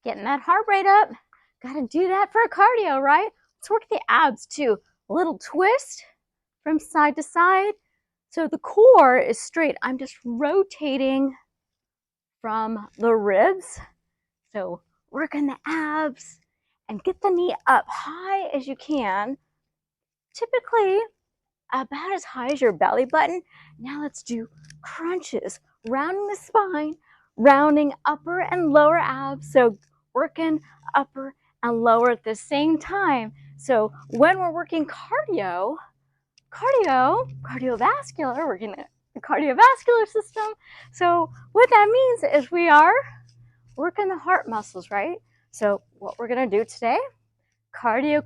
Getting that heart rate up. Gotta do that for cardio, right? Let's work the abs too. A little twist from side to side. So the core is straight. I'm just rotating from the ribs. So working the abs and get the knee up high as you can. Typically about as high as your belly button. Now let's do crunches, rounding the spine, rounding upper and lower abs. So working upper and lower at the same time. So when we're working cardiovascular, working the cardiovascular system. So what that means is we are working the heart muscles, right? So what we're gonna do today, cardio,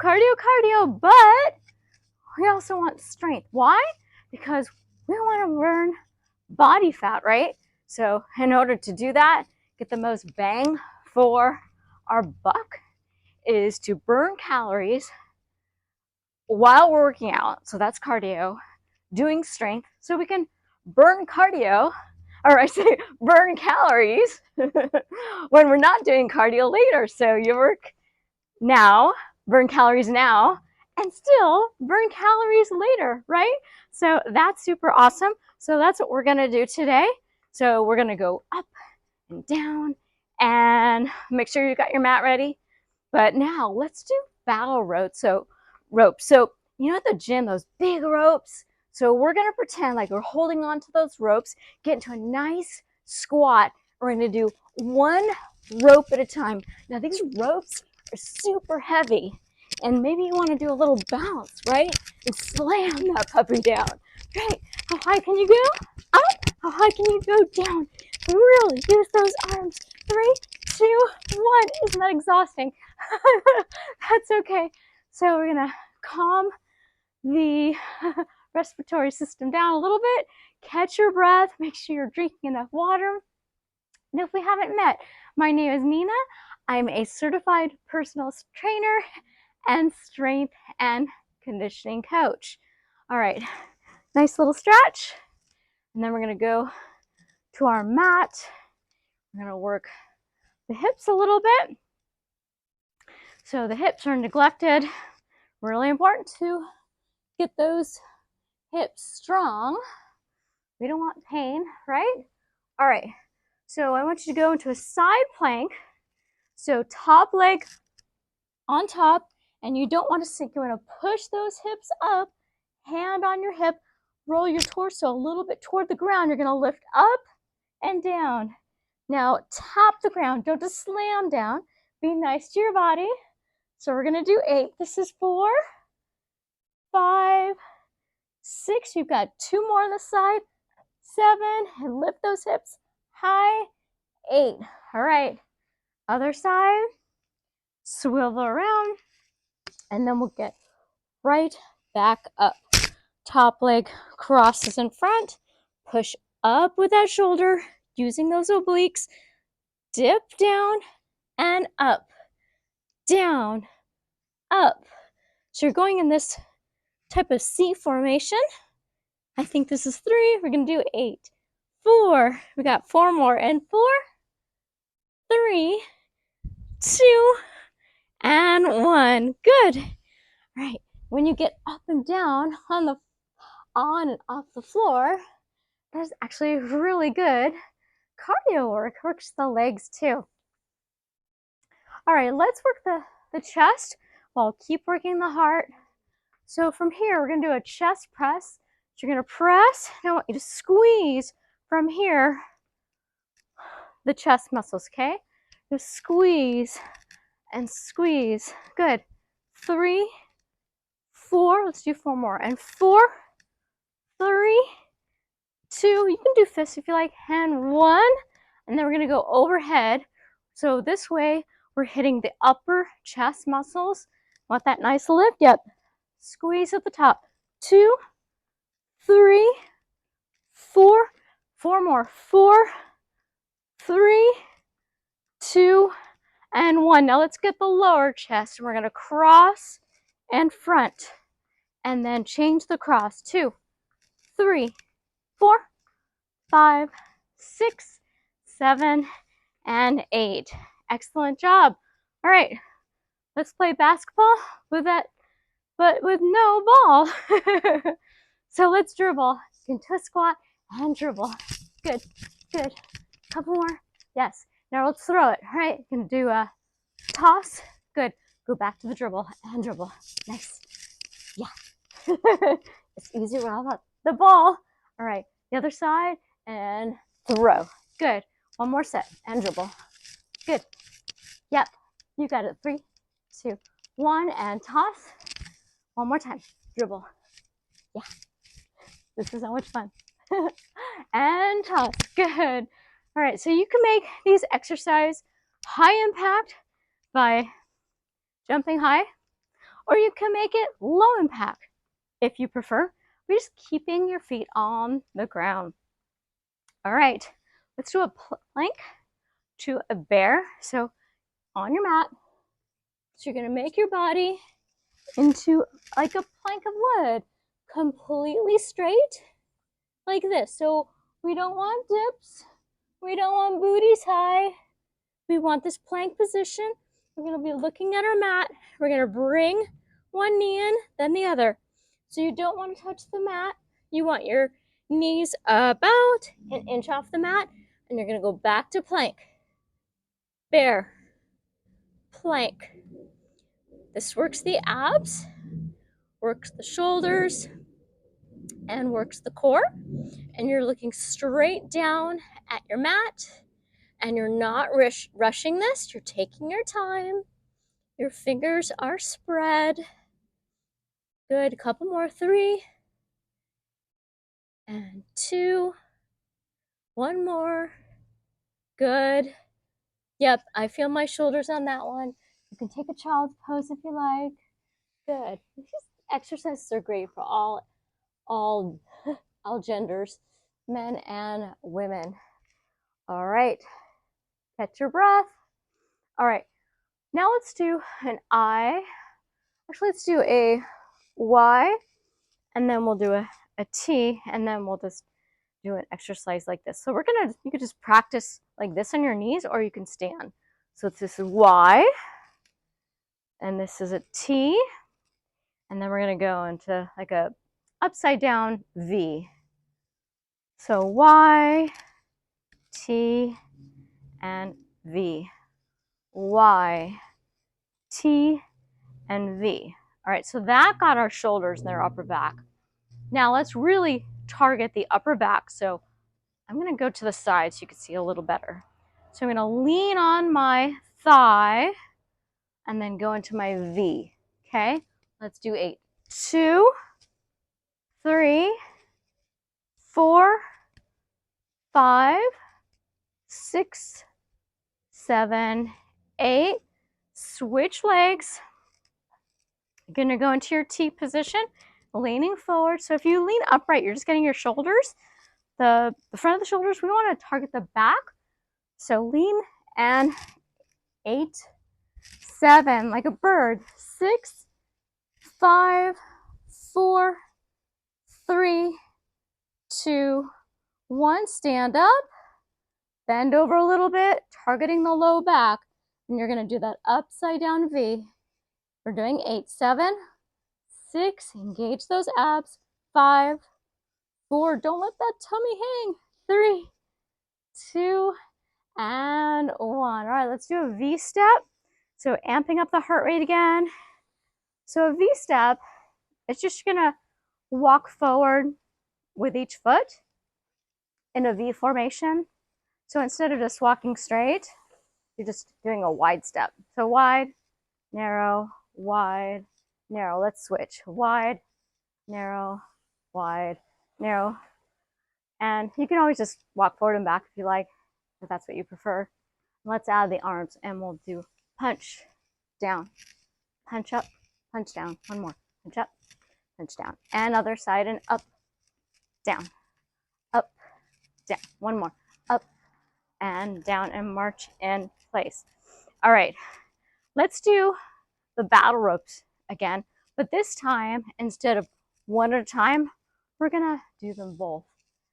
but we also want strength. Why? Because we want to burn body fat, right? So in order to do that, get the most bang for our buck is to burn calories while we're working out. So that's cardio, doing strength, so we can burn cardio, or I say burn calories when we're not doing cardio later. So you work now, burn calories now, and still burn calories later, right? So that's super awesome. So that's what we're gonna do today. So we're gonna go up and down and make sure you got your mat ready. But now let's do battle ropes. So you know at the gym, those big ropes. So we're gonna pretend like we're holding on to those ropes, get into a nice squat. We're gonna do one rope at a time. Now these ropes are super heavy, and maybe you want to do a little bounce, right? And slam that puppy down. Great. How high can you go? Up. How high can you go down? Really use those arms. 3, 2, 1. Isn't that exhausting? That's okay. So we're gonna calm the respiratory system down a little bit. Catch your breath. Make sure you're drinking enough water. And if we haven't met, my name is Nina. I'm a certified personal trainer and strength and conditioning coach. All right, nice little stretch. And then we're gonna go to our mat. We're gonna work the hips a little bit. So the hips are neglected. Really important to get those hips strong. We don't want pain, right? All right, so I want you to go into a side plank. So top leg on top, and you don't want to sink. You want to push those hips up, hand on your hip, roll your torso a little bit toward the ground. You're going to lift up and down. Now tap the ground. Don't just slam down. Be nice to your body. So we're going to do 8. This is 4, 5, 6. You've got 2 more on the side. 7, and lift those hips high. 8. All right. Other side. Swivel around, and then we'll get right back up. Top leg crosses in front. Push up with that shoulder, using those obliques. Dip down and up. Down, up. So you're going in this type of C formation. I think this is 3. We're going to do 8. 4. We got 4 more. And 4, 3, 2, and 1. Good. All right. When you get up and down on and off the floor, that's actually really good cardio work. Works the legs too. All right, let's work the chest while keep working the heart. So from here, we're gonna do a chest press. So you're gonna press, and I want you to squeeze from here the chest muscles, okay? Just squeeze and squeeze. Good. 3, 4, let's do 4 more. And 4, 3, 2, you can do fists if you like, and 1. And then we're gonna go overhead. So this way, we're hitting the upper chest muscles. Want that nice lift? Yep. Squeeze at the top. 2, 3, 4, 4 more. 4, 3, 2, and 1. Now let's get the lower chest. We're gonna cross and front, and then change the cross. 2, 3, 4, 5, 6, 7, and 8. Excellent job. All right, let's play basketball with that, but with no ball. So let's dribble into a squat and dribble. Good, good. Couple more. Yes. Now let's throw it. All right, you can do a toss. Good. Go back to the dribble and dribble. Nice. Yeah. It's easy without the ball. All right, the other side and throw. Good. One more set and dribble. Good. Yep. You got it. 3, 2, 1, and toss. One more time. Dribble. Yeah. This is so much fun. And toss. Good. All right, so you can make these exercises high impact by jumping high, or you can make it low impact if you prefer. We're just keeping your feet on the ground. All right, let's do a plank to a bear. So on your mat, so you're gonna make your body into like a plank of wood, completely straight, like this. So we don't want dips, we don't want booties high. We want this plank position. We're gonna be looking at our mat. We're gonna bring one knee in, then the other. So you don't want to touch the mat. You want your knees about an inch off the mat, and you're gonna go back to plank. Bear, plank. This works the abs, works the shoulders, and works the core. And you're looking straight down at your mat, and you're not rushing this. You're taking your time. Your fingers are spread. Good. A couple more. 3 and 2. One more. Good. Yep, I feel my shoulders on that one. You can take a child's pose if you like. Good. These exercises are great for all genders, men and women. All right. Catch your breath. All right. Now let's do an I. Actually, let's do a Y, and then we'll do a T, and then we'll just do an exercise like this. So you could just practice like this on your knees, or you can stand. So this is Y, and this is a T, and then we're gonna go into like a upside down V. So Y, T, and V. Y, T, and V. All right, so that got our shoulders and their upper back. Now let's really target the upper back. So I'm gonna go to the side so you can see a little better. So I'm gonna lean on my thigh and then go into my V, okay? Let's do 8. 2, 3, 4, 5, 6, 7, 8. Switch legs. You're gonna go into your T position, leaning forward. So if you lean upright, you're just getting your shoulders, the front of the shoulders. We wanna target the back. So lean and 8, 7, like a bird. 6, 5, 4, 3, 2, 1. Stand up, bend over a little bit, targeting the low back. And you're gonna do that upside down V. We're doing 8, 7, 6, engage those abs. 5, 4, don't let that tummy hang. 3, 2, and 1. All right, let's do a V step. So amping up the heart rate again. So a V step, it's just gonna walk forward with each foot in a V formation. So instead of just walking straight, you're just doing a wide step. So wide, narrow, wide, narrow. Let's switch. Wide, narrow, wide, narrow. And you can always just walk forward and back if you like, if that's what you prefer. Let's add the arms, and we'll do punch, down, punch up, punch down. One more. Punch up, punch down. And other side, and up, down, up, down. One more. Up and down, and march in place. All right, let's do the battle ropes again, but this time, instead of one at a time, we're gonna do them both.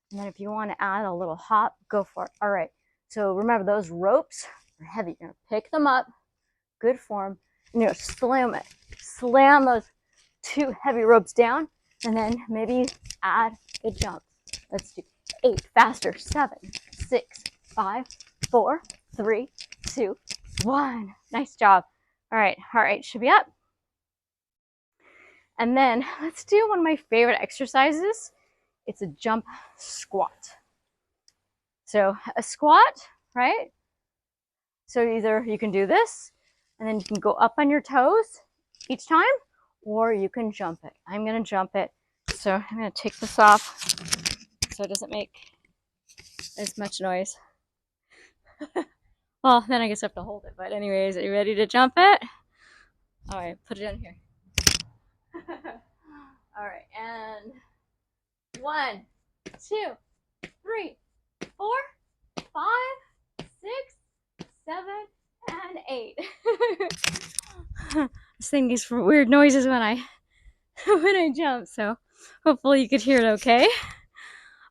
And then if you want to add a little hop, go for it. All right, so remember, those ropes are heavy. You're gonna pick them up, good form, and you're gonna slam those 2 heavy ropes down, and then maybe add the jump. Let's do 8, faster, 7, 6, 5, 4, 3, 2, 1. Nice job. All right, heart rate should be up. And then let's do one of my favorite exercises. It's a jump squat. So a squat, right? So either you can do this, and then you can go up on your toes each time, or you can jump it. I'm gonna jump it. So I'm gonna take this off so it doesn't make as much noise. Well, then I guess I have to hold it. But anyways, are you ready to jump it? All right, put it in here. All right, and 1, 2, 3, 4, 5, 6, 7, and 8. This thing makes for weird noises when I jump, so hopefully you could hear it okay.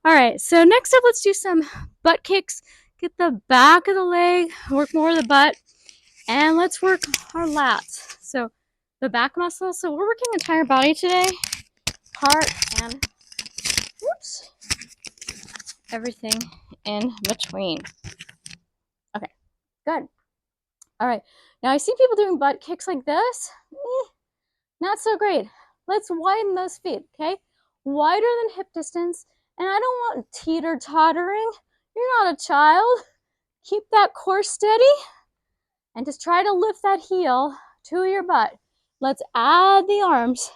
All right, so next up, let's do some butt kicks. Get the back of the leg, work more of the butt, and let's work our lats. So the back muscles, so we're working the entire body today, heart and whoops, everything in between. Okay, good. All right, now I see people doing butt kicks like this. Not so great. Let's widen those feet, okay? Wider than hip distance. And I don't want teeter-tottering. You're not a child. Keep that core steady and just try to lift that heel to your butt. Let's add the arms,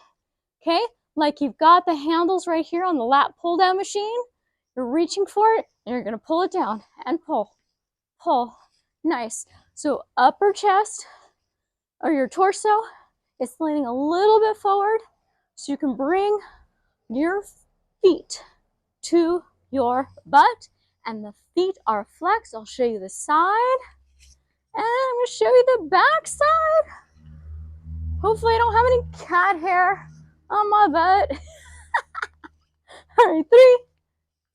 okay? Like you've got the handles right here on the lat pull down machine. You're reaching for it and you're gonna pull it down and pull, pull. Nice. So upper chest or your torso is leaning a little bit forward so you can bring your feet to your butt and the feet are flexed. I'll show you the side and I'm going to show you the back side. Hopefully I don't have any cat hair on my butt. All right, 3,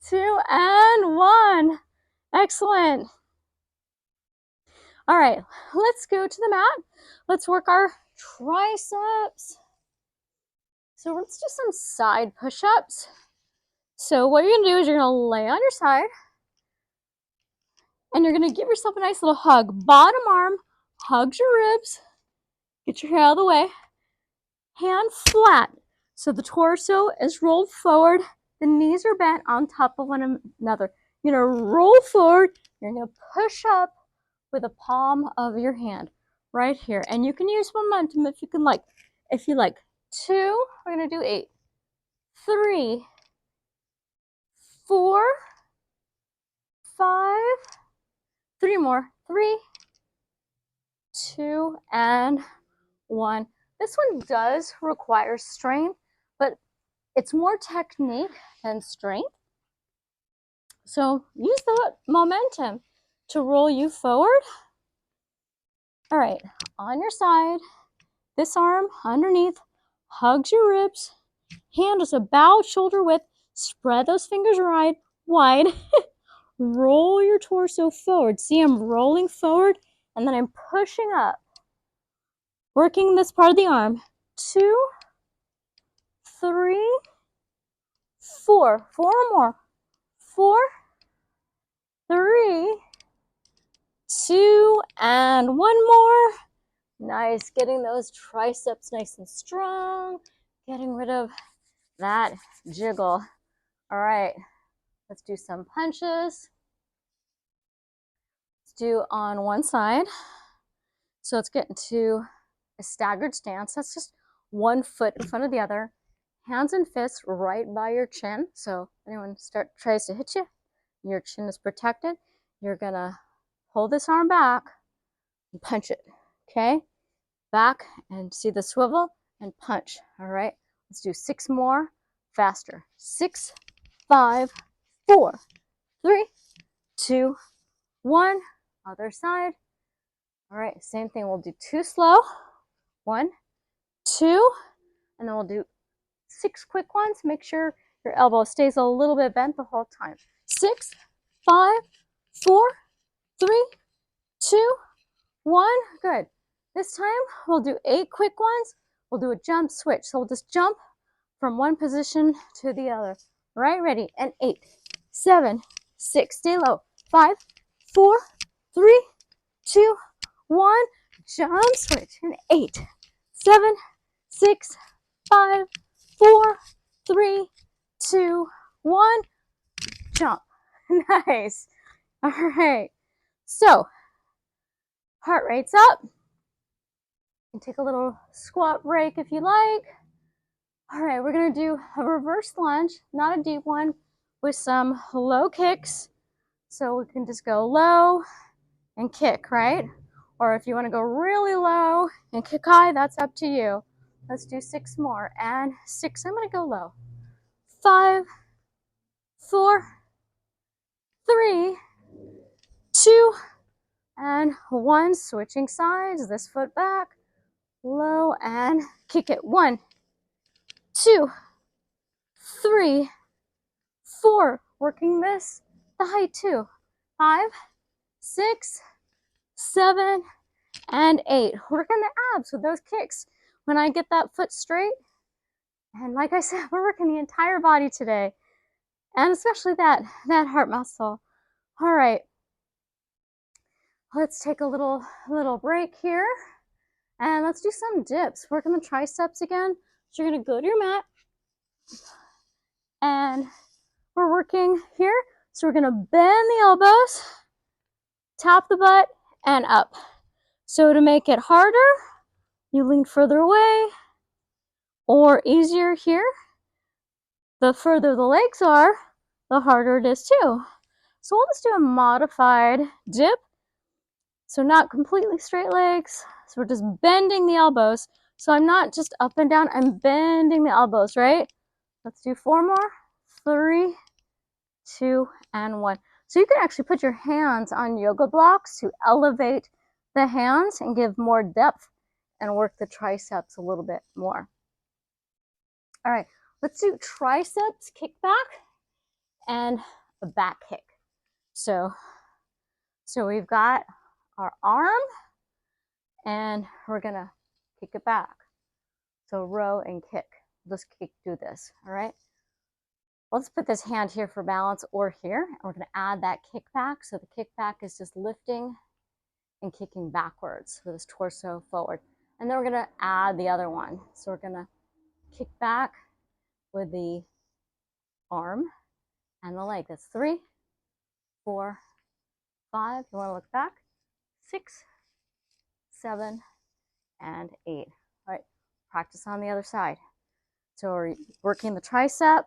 2, and 1. Excellent. All right, let's go to the mat. Let's work our triceps. So let's do some side push-ups. So what you're gonna do is you're gonna lay on your side and you're gonna give yourself a nice little hug. Bottom arm hugs your ribs. Get your hair out of the way. Hand flat. So the torso is rolled forward. The knees are bent on top of one another. You're gonna roll forward. You're gonna push up with the palm of your hand right here. And you can use momentum if you like. 2, we're gonna do 8. 3, 4, 5, 3 more. 3, 2, and 1. This one does require strength, but it's more technique than strength. So use the momentum to roll you forward. All right, on your side, this arm underneath, hugs your ribs, hand is about shoulder width, spread those fingers wide, roll your torso forward. See, I'm rolling forward and then I'm pushing up, working this part of the arm. 2, 3, 4, 4 more. 4, 3, 2, and 1 more. Nice, getting those triceps nice and strong, getting rid of that jiggle. All right, let's do some punches. Let's do on one side. So let's get into a staggered stance. That's just one foot in front of the other. Hands and fists right by your chin. So anyone tries to hit you, your chin is protected. You're gonna pull this arm back and punch it, okay? Back and see the swivel and punch, all right? Let's do 6 more, faster. 6, 5, 4, 3, 2, 1. Other side. All right, same thing. We'll do 2 slow. 1, 2, and then we'll do 6 quick ones. Make sure your elbow stays a little bit bent the whole time. 6, 5, 4, 3, 2, 1. Good. This time we'll do 8 quick ones. We'll do a jump switch. So we'll just jump from one position to the other. Right, ready, and 8, 7, 6, stay low, 5, 4, 3, 2, 1, jump switch, and 8, 7, 6, 5, 4, 3, 2, 1, jump. Nice. All right. So, heart rate's up. You can take a little squat break if you like. All right, we're gonna do a reverse lunge, not a deep one, with some low kicks. So we can just go low and kick, right? Or if you wanna go really low and kick high, that's up to you. Let's do 6 more, and 6, I'm gonna go low. 5, 4, 3, 2, and 1, switching sides, this foot back, low, and kick it. 1, 2, 3, 4, working this, the height too. 5, 6, 7, and 8. Working the abs with those kicks. When I get that foot straight, and like I said, we're working the entire body today, and especially that heart muscle. All right, let's take a little break here, and let's do some dips. Working the triceps again. So you're gonna go to your mat, and we're working here. So we're gonna bend the elbows, tap the butt, and up. So to make it harder, you lean further away, or easier here, the further the legs are, the harder it is too. So we'll just do a modified dip. So not completely straight legs. So we're just bending the elbows. So I'm not just up and down, I'm bending the elbows, right? Let's do 4 more. 3, 2, and 1. So you can actually put your hands on yoga blocks to elevate the hands and give more depth and work the triceps a little bit more. All right, let's do triceps kickback and a back kick. So we've got our arm, and we're gonna kick it back. So row and kick. Let's do this, all right? Let's put this hand here for balance, or here, and we're gonna add that kickback. So the kickback is just lifting and kicking backwards with this torso forward. And then we're gonna add the other one. So we're gonna kick back with the arm and the leg. That's 3, 4, 5. You wanna look back. 6, 7, and 8. All right, practice on the other side. So we're working the tricep,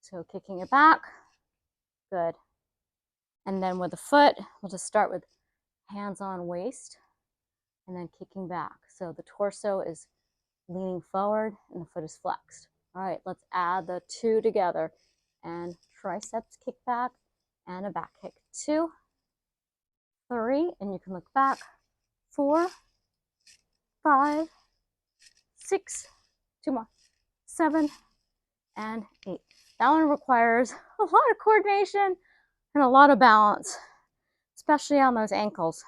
so kicking it back, good. And then with the foot, we'll just start with hands on waist, and then kicking back. So the torso is leaning forward, and the foot is flexed. All right, let's add the 2 together, and triceps kick back, and a back kick. 2, 3, and you can look back. 4, 5, 6, 2 more, 7, and 8. That one requires a lot of coordination and a lot of balance, especially on those ankles.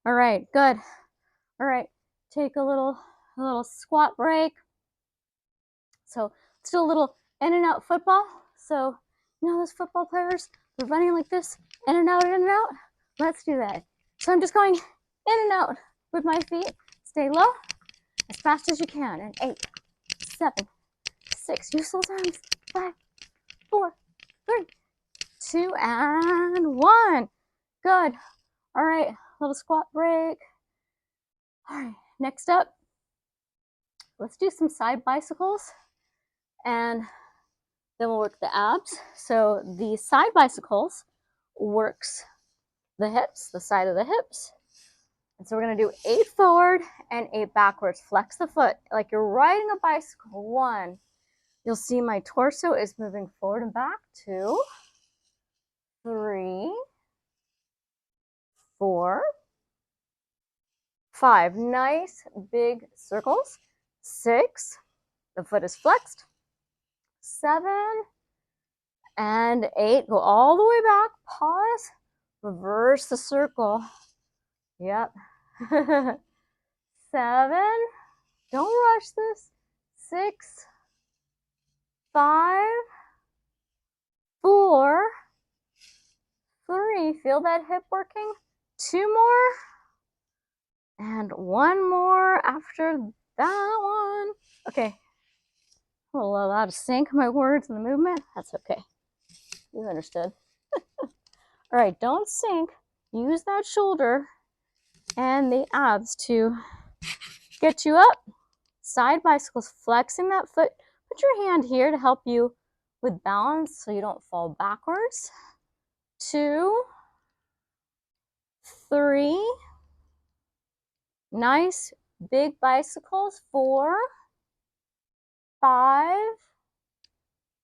All right, good. All right, take a little squat break. So let's do a little in and out football. So you know those football players, they're running like this, in and out, in and out. Let's do that. So I'm just going in and out with my feet. Stay low as fast as you can. And 8, 7, 6. Use those arms. 5, 4, 3, 2, and 1. Good. All right, little squat break. All right, next up, let's do some side bicycles, and then we'll work the abs. So the side bicycles works the hips, the side of the hips. And so we're gonna do 8 forward and 8 backwards. Flex the foot like you're riding a bicycle. 1. You'll see my torso is moving forward and back. 2, 3, 4, 5. Nice big circles. 6. The foot is flexed. 7 and 8. Go all the way back. Pause. Reverse the circle. Yep. 7. Don't rush this. 6, 5, 4, 3. Feel that hip working. 2 more. And 1 more after that one. Okay. I'm a little out of sync, my words and the movement. That's okay. You understood. All right, don't sink. Use that shoulder and the abs to get you up. Side bicycles, flexing that foot. Put your hand here to help you with balance so you don't fall backwards. 2, 3. Nice big bicycles. 4, 5,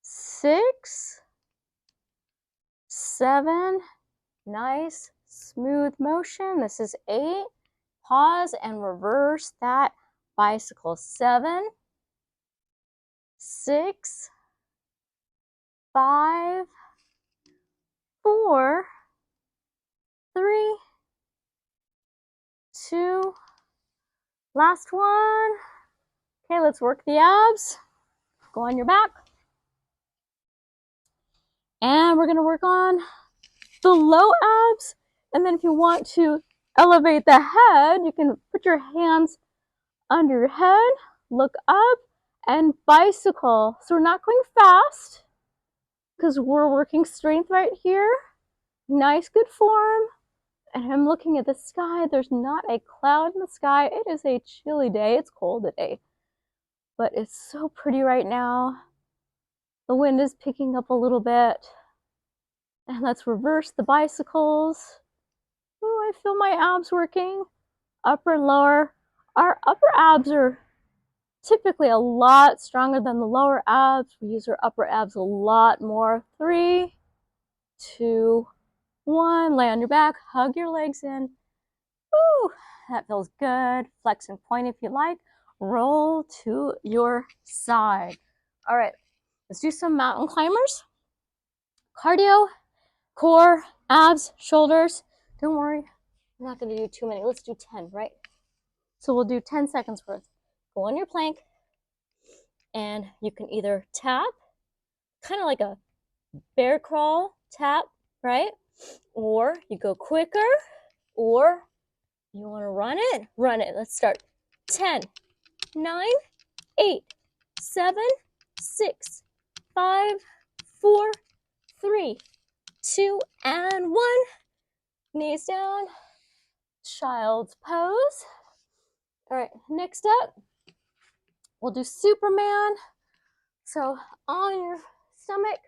6, 7. Nice smooth motion. This is 8. Pause and reverse that bicycle. 7, 6, 5, 4, 3, 2. Last one. Okay, let's work the abs. Go on your back. And we're going to work on the low abs. And then if you want to elevate the head, you can put your hands under your head, look up, and bicycle. So we're not going fast because we're working strength right here. Nice, good form. And I'm looking at the sky. There's not a cloud in the sky. It is a chilly day. It's cold today, but it's so pretty right now. The wind is picking up a little bit. And let's reverse the bicycles. Oh, I feel my abs working. Upper and lower. Our upper abs are typically a lot stronger than the lower abs. We use our upper abs a lot more. 3, 2, 1. Lay on your back. Hug your legs in. Ooh, that feels good. Flex and point if you like. Roll to your side. All right, let's do some mountain climbers. Cardio, core, abs, shoulders. Don't worry, I'm not going to do too many. Let's do 10, right? So we'll do 10 seconds worth. Go on your plank, and you can either tap, kind of like a bear crawl tap, right? Or you go quicker, or you want to run it? Run it. Let's start. 10, 9, 8, 7, 6, 5, 4, 3, 2, and 1. Knees down. Child's pose. All right, next up, we'll do Superman. So on your stomach,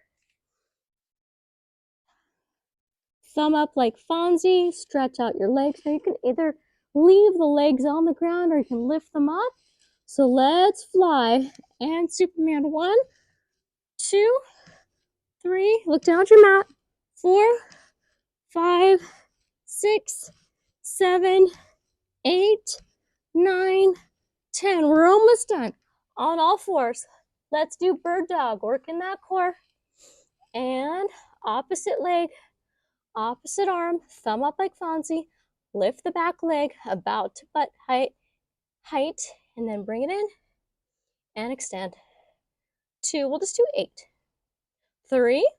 thumb up like Fonzie, stretch out your legs. Now you can either leave the legs on the ground or you can lift them up. So let's fly. And Superman. 1, 2, 3. Look down at your mat. 4, 5, 6, 7, 8, 9, 10. We're almost done. On all fours. Let's do bird dog. Working that core. And opposite leg, opposite arm, thumb up like Fonzie. Lift the back leg about to butt height, and then bring it in and extend. 2, we'll just do 8. 3,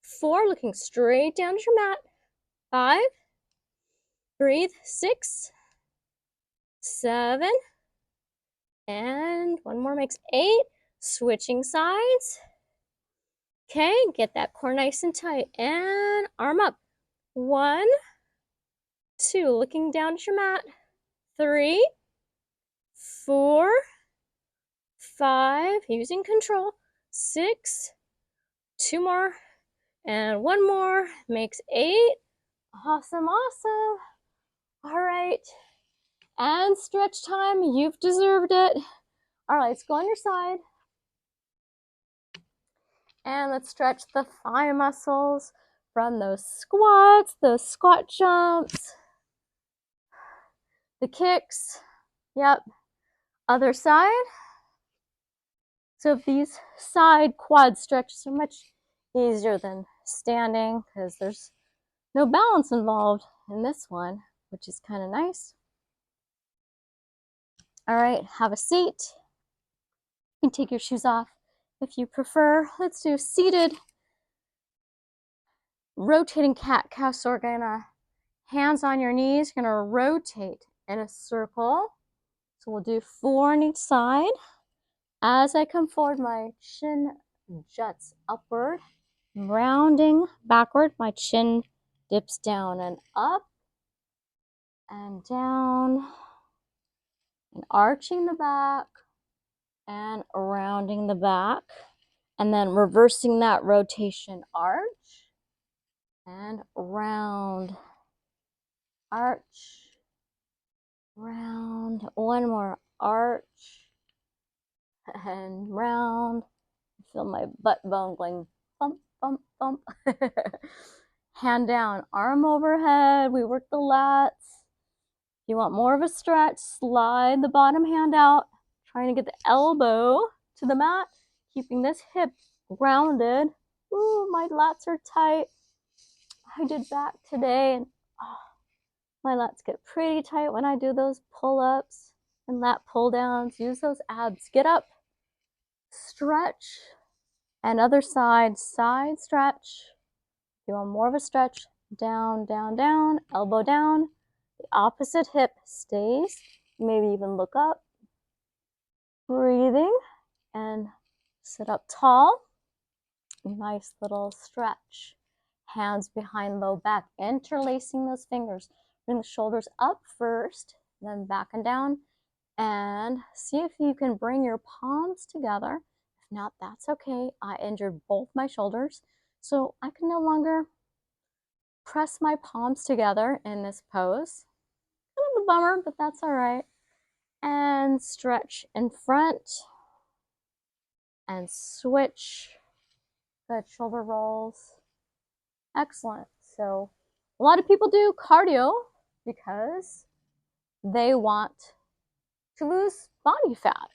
4, looking straight down at your mat. 5, breathe. 6, 7, and one more makes 8. Switching sides. Okay, get that core nice and tight. And arm up. 1, 2, looking down at your mat. 3, 4, 5, using control. 6, 2 more, and 1 more makes 8. Awesome, awesome. All right, and stretch time. You've deserved it. All right, let's go on your side. And let's stretch the thigh muscles from those squats, those squat jumps, the kicks. Yep. Other side. So these side quad stretches are much easier than standing because there's no balance involved. in this one, which is kind of nice. All right, have a seat. You can take your shoes off if you prefer. Let's do seated rotating cat-cow. So we're gonna, hands on your knees, you're gonna rotate in a circle. So we'll do 4 on each side. As I come forward, my chin juts upward, rounding backward, my chin dips down and up and down, and arching the back and rounding the back, and then reversing that rotation, arch and round, arch, round, one more, arch and round. I feel my butt bone going bump, bump, bump. Hand down, arm overhead. We work the lats. If you want more of a stretch, slide the bottom hand out, trying to get the elbow to the mat, keeping this hip grounded. Ooh, my lats are tight. I did back today, and my lats get pretty tight when I do those pull-ups and lat pull-downs. Use those abs. Get up, stretch, and other side, side stretch. If you want more of a stretch, down, down, down, elbow down. The opposite hip stays. Maybe even look up. Breathing and sit up tall. Nice little stretch. Hands behind low back, interlacing those fingers. Bring the shoulders up first, then back and down. And see if you can bring your palms together. If not, that's okay. I injured both my shoulders, so I can no longer press my palms together in this pose. Kind of a bummer, but that's all right. And stretch in front and switch. Good, shoulder rolls. Excellent. So a lot of people do cardio because they want to lose body fat.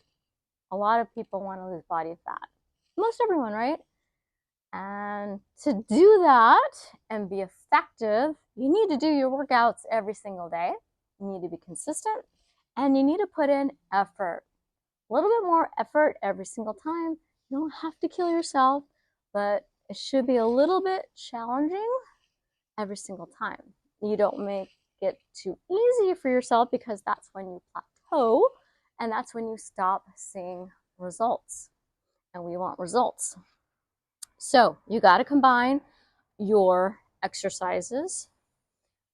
A lot of people want to lose body fat. Most everyone, right? And to do that and be effective, you need to do your workouts every single day. You need to be consistent, and you need to put in effort. A little bit more effort every single time. You don't have to kill yourself, but it should be a little bit challenging every single time. You don't make it too easy for yourself, because that's when you plateau, and that's when you stop seeing results. And we want results. So you got to combine your exercises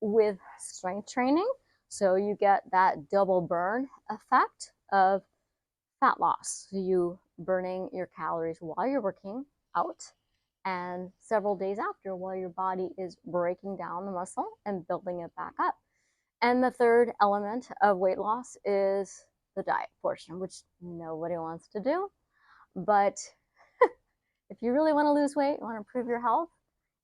with strength training, so you get that double burn effect of fat loss. So you burning your calories while you're working out, and several days after, while your body is breaking down the muscle and building it back up. And the third element of weight loss is the diet portion, which nobody wants to do. But if you really want to lose weight, you want to improve your health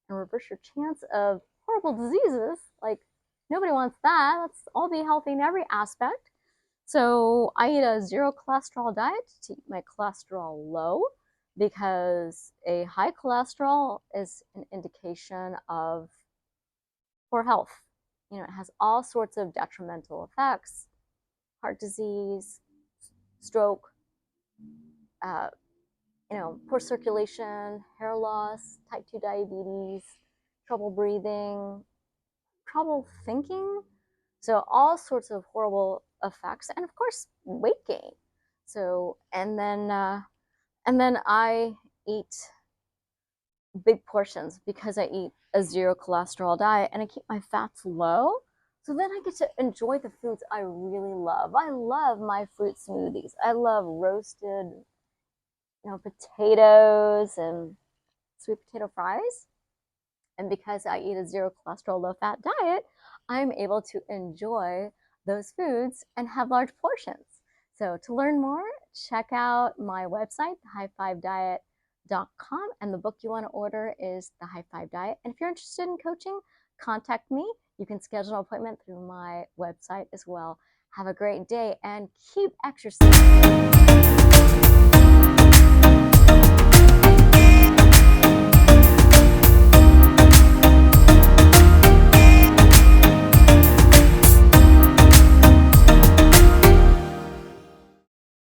and reverse your chance of horrible diseases, like nobody wants that. Let's all be healthy in every aspect. So I eat a 0 cholesterol diet to keep my cholesterol low, because a high cholesterol is an indication of poor health. You know, it has all sorts of detrimental effects: heart disease, stroke, poor circulation, hair loss, type 2 diabetes, trouble breathing, trouble thinking. So all sorts of horrible effects, and of course, weight gain. So, and then I eat big portions because I eat a 0 cholesterol diet, and I keep my fats low. So then I get to enjoy the foods I really love. I love my fruit smoothies. I love roasted, potatoes and sweet potato fries. And because I eat a 0 cholesterol, low fat diet, I'm able to enjoy those foods and have large portions. So to learn more, check out my website, thehigh5diet.com, and the book you want to order is The High 5 Diet. And if you're interested in coaching, contact me. You can schedule an appointment through my website as well. Have a great day and keep exercising.